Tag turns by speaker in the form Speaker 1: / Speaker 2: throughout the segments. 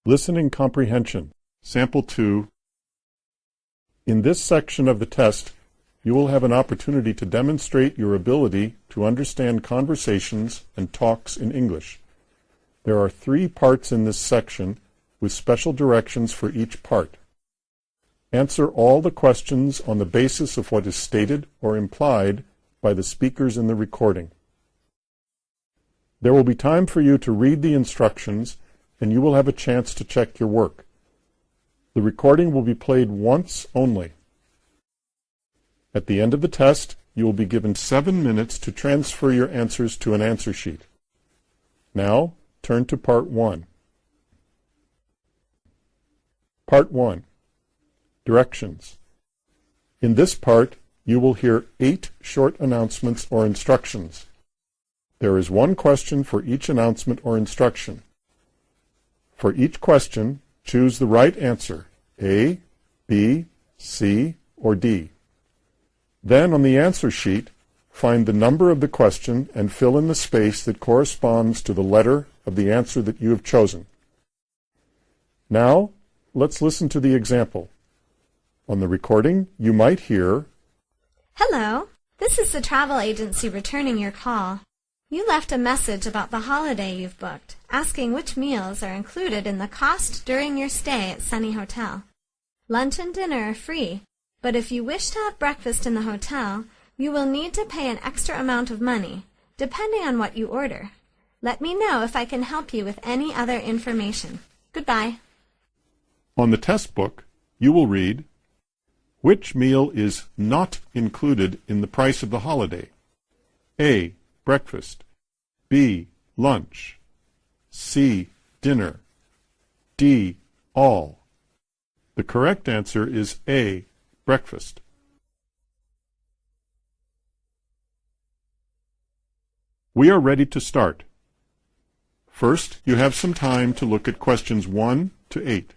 Speaker 1: Listening Comprehension, Sample 2. In this section of the test, you will have an opportunity to demonstrate your ability to understand conversations and talks in English. There are 3 parts in this section with special directions for each part. Answer all the questions on the basis of what is stated or implied by the speakers in the recording. There will be time for you to read the instructions, and you will have a chance to check your work. The recording will be played once only. At the end of the test, you will be given 7 minutes to transfer your answers to an answer sheet. Now, turn to Part 1. Part 1. Directions. In this part, you will hear 8 short announcements or instructions. There is 1 question for each announcement or instruction. For each question, choose the right answer, A, B, C, or D. Then on the answer sheet, find the number of the question and fill in the space that corresponds to the letter of the answer that you have chosen. Now, let's listen to the example. On the recording, you might hear,
Speaker 2: "Hello, this is the travel agency returning your call. You left a message about the holiday you've booked, asking which meals are included in the cost during your stay at Sunny Hotel. Lunch and dinner are free, but if you wish to have breakfast in the hotel, you will need to pay an extra amount of money, depending on what you order. Let me know if I can help you with any other information. Goodbye."
Speaker 1: On the test book, you will read, which meal is not included in the price of the holiday? A. Breakfast. B. Lunch. C. Dinner. D. All. The correct answer is A. Breakfast. We are ready to start. First, you have some time to look at questions 1 to 8.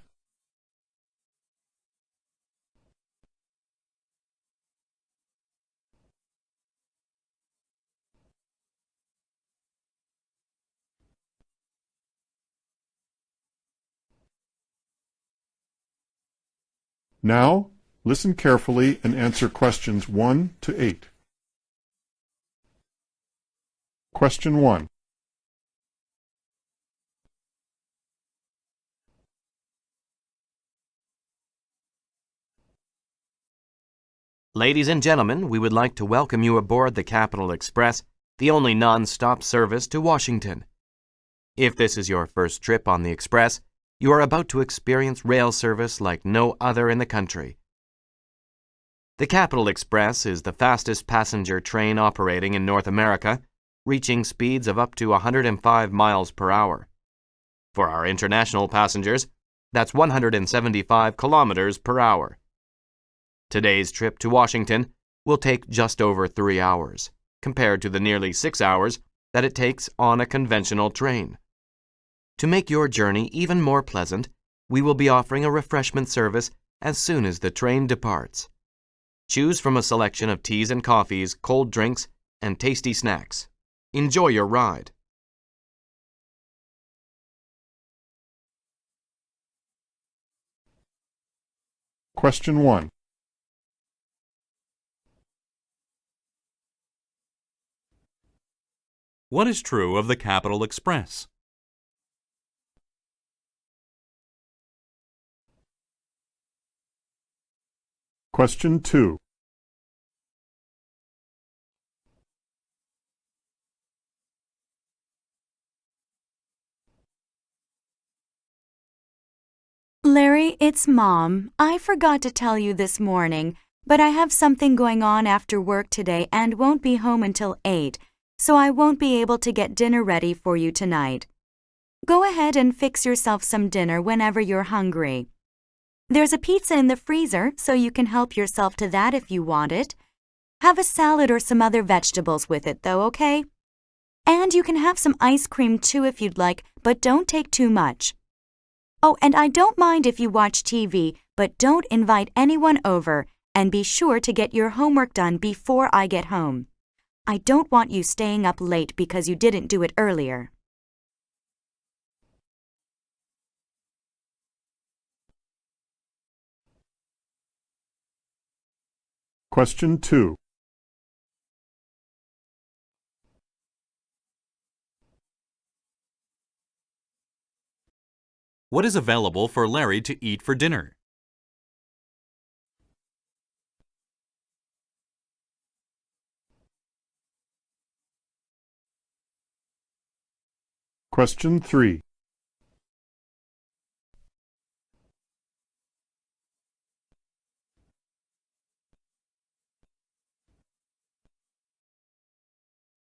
Speaker 1: Now, listen carefully and answer questions 1 to 8. Question 1.
Speaker 3: Ladies and gentlemen, we would like to welcome you aboard the Capital Express, the only non-stop service to Washington. If this is your first trip on the Express, you are about to experience rail service like no other in the country. The Capital Express is the fastest passenger train operating in North America, reaching speeds of up to 105 miles per hour. For our international passengers, that's 175 kilometers per hour. Today's trip to Washington will take just over 3 hours, compared to the nearly 6 hours that it takes on a conventional train. To make your journey even more pleasant, we will be offering a refreshment service as soon as the train departs. Choose from a selection of teas and coffees, cold drinks, and tasty snacks. Enjoy your ride.
Speaker 1: Question 1.
Speaker 4: What is true of the Capital Express?
Speaker 1: Question 2.
Speaker 5: Larry, it's Mom. I forgot to tell you this morning, but I have something going on after work today and won't be home until 8, so I won't be able to get dinner ready for you tonight. Go ahead and fix yourself some dinner whenever you're hungry. There's a pizza in the freezer, so you can help yourself to that if you want it. Have a salad or some other vegetables with it, though, okay? And you can have some ice cream too if you'd like, but don't take too much. Oh, and I don't mind if you watch TV, but don't invite anyone over, and be sure to get your homework done before I get home. I don't want you staying up late because you didn't do it earlier.
Speaker 1: Question 2.
Speaker 4: What is available for Larry to eat for dinner?
Speaker 1: Question 3.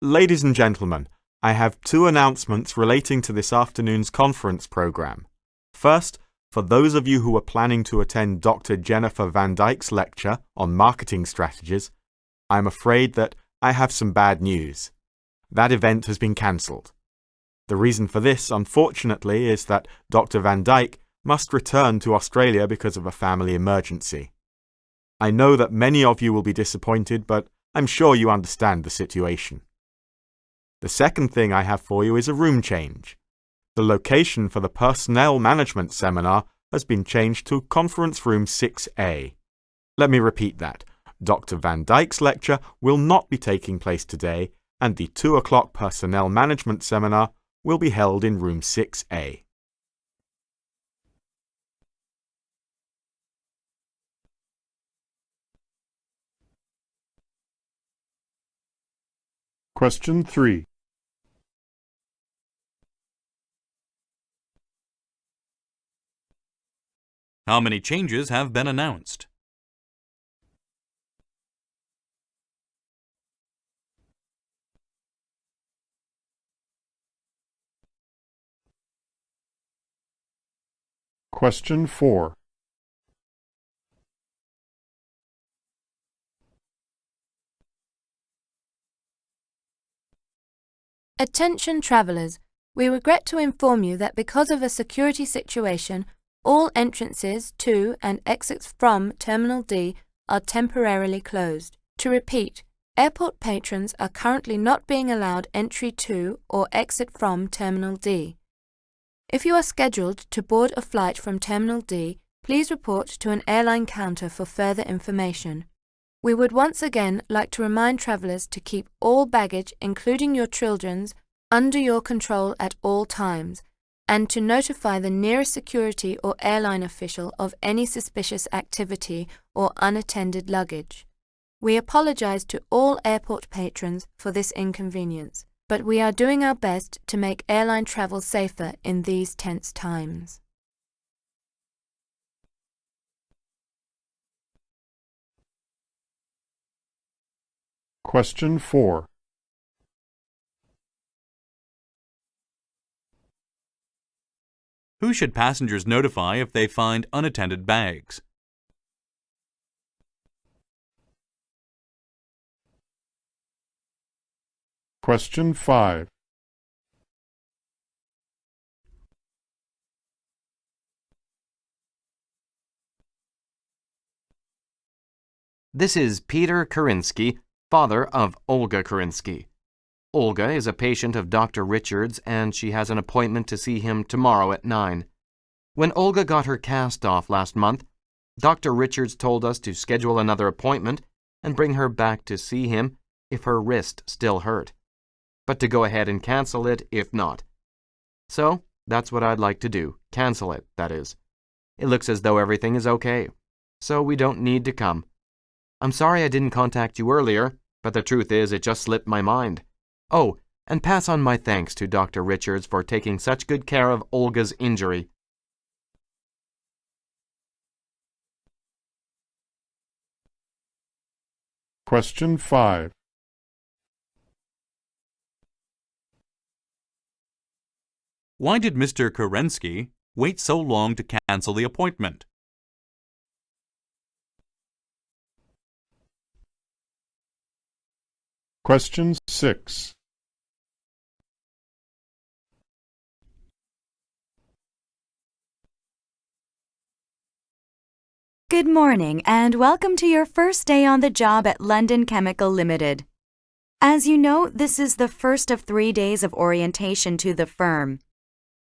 Speaker 6: Ladies and gentlemen, I have two announcements relating to this afternoon's conference program. First, for those of you who are planning to attend Dr. Jennifer Van Dyke's lecture on marketing strategies, I'm afraid that I have some bad news. That event has been cancelled. The reason for this, unfortunately, is that Dr. Van Dyke must return to Australia because of a family emergency. I know that many of you will be disappointed, but I'm sure you understand the situation. The second thing I have for you is a room change. The location for the Personnel Management Seminar has been changed to Conference Room 6A. Let me repeat that. Dr. Van Dyke's lecture will not be taking place today, and the 2 o'clock Personnel Management Seminar will be held in Room 6A.
Speaker 1: Question 3.
Speaker 4: How many changes have been announced?
Speaker 1: Question 4.
Speaker 7: Attention travellers, we regret to inform you that because of a security situation, all entrances to and exits from Terminal D are temporarily closed. To repeat, airport patrons are currently not being allowed entry to or exit from Terminal D. If you are scheduled to board a flight from Terminal D, please report to an airline counter for further information. We would once again like to remind travellers to keep all baggage, including your children's, under your control at all times, and to notify the nearest security or airline official of any suspicious activity or unattended luggage. We apologise to all airport patrons for this inconvenience, but we are doing our best to make airline travel safer in these tense times.
Speaker 1: Question 4.
Speaker 4: Who should passengers notify if they find unattended bags?
Speaker 1: Question 5.
Speaker 3: This is Peter Karinsky, father of Olga Karinsky. Olga is a patient of Dr. Richards, and she has an appointment to see him tomorrow at 9. When Olga got her cast off last month, Dr. Richards told us to schedule another appointment and bring her back to see him if her wrist still hurt, but to go ahead and cancel it if not. So, that's what I'd like to do. Cancel it, that is. It looks as though everything is okay, so we don't need to come. I'm sorry I didn't contact you earlier, but the truth is it just slipped my mind. Oh, and pass on my thanks to Dr. Richards for taking such good care of Olga's injury.
Speaker 1: Question 5.
Speaker 4: Why did Mr. Kerensky wait so long to cancel the appointment?
Speaker 1: Question 6.
Speaker 5: Good morning and welcome to your first day on the job at London Chemical Limited. As you know, this is the first of 3 days of orientation to the firm.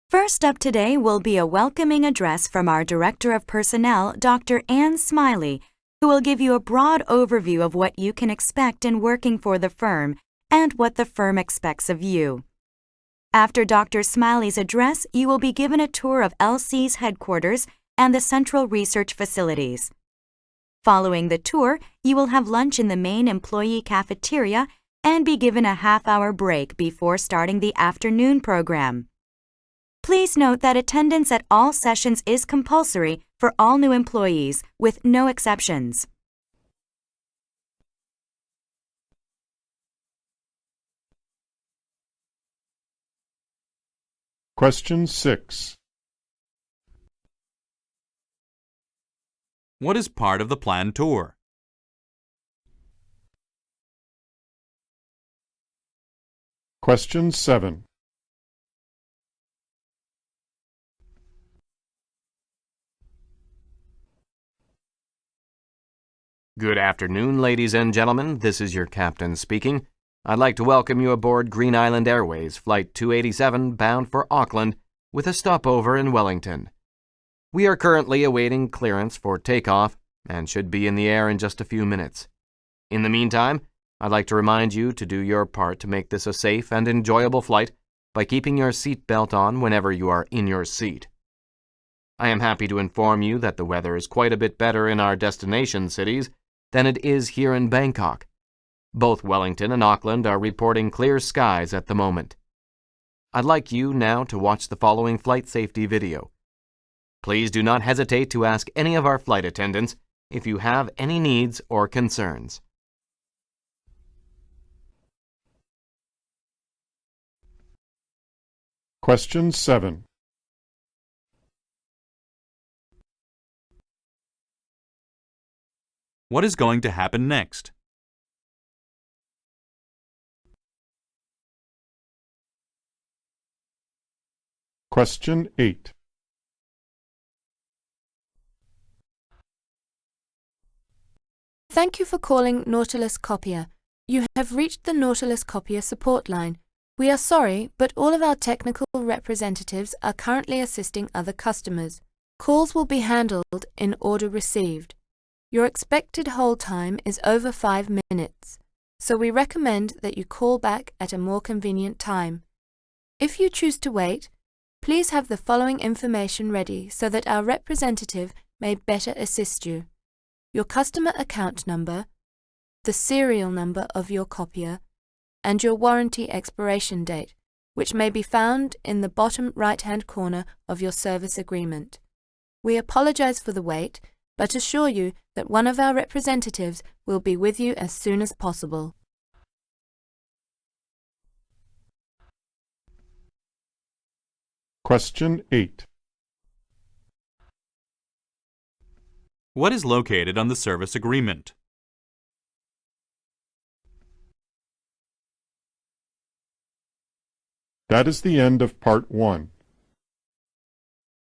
Speaker 5: First up today will be a welcoming address from our Director of Personnel, Dr. Anne Smiley, who will give you a broad overview of what you can expect in working for the firm and what the firm expects of you. After Dr. Smiley's address, you will be given a tour of LC's headquarters and the central research facilities. Following the tour, you will have lunch in the main employee cafeteria and be given a half-hour break before starting the afternoon program. Please note that attendance at all sessions is compulsory for all new employees, with no exceptions.
Speaker 1: Question 6.
Speaker 4: What is part of the planned tour?
Speaker 1: Question 7.
Speaker 3: Good afternoon, ladies and gentlemen. This is your captain speaking. I'd like to welcome you aboard Green Island Airways Flight 287 bound for Auckland with a stopover in Wellington. We are currently awaiting clearance for takeoff and should be in the air in just a few minutes. In the meantime, I'd like to remind you to do your part to make this a safe and enjoyable flight by keeping your seat belt on whenever you are in your seat. I am happy to inform you that the weather is quite a bit better in our destination cities than it is here in Bangkok. Both Wellington and Auckland are reporting clear skies at the moment. I'd like you now to watch the following flight safety video. Please do not hesitate to ask any of our flight attendants if you have any needs or concerns.
Speaker 1: Question 7.
Speaker 4: What is going to happen next?
Speaker 1: Question 8.
Speaker 7: Thank you for calling Nautilus Copier. You have reached the Nautilus Copier support line. We are sorry, but all of our technical representatives are currently assisting other customers. Calls will be handled in order received. Your expected hold time is over 5 minutes, so we recommend that you call back at a more convenient time. If you choose to wait, please have the following information ready so that our representative may better assist you. Your customer account number, the serial number of your copier, and your warranty expiration date, which may be found in the bottom right-hand corner of your service agreement. We apologize for the wait, but assure you that one of our representatives will be with you as soon as possible.
Speaker 1: Question 8.
Speaker 4: What is located on the service agreement?
Speaker 1: That is the end of Part 1.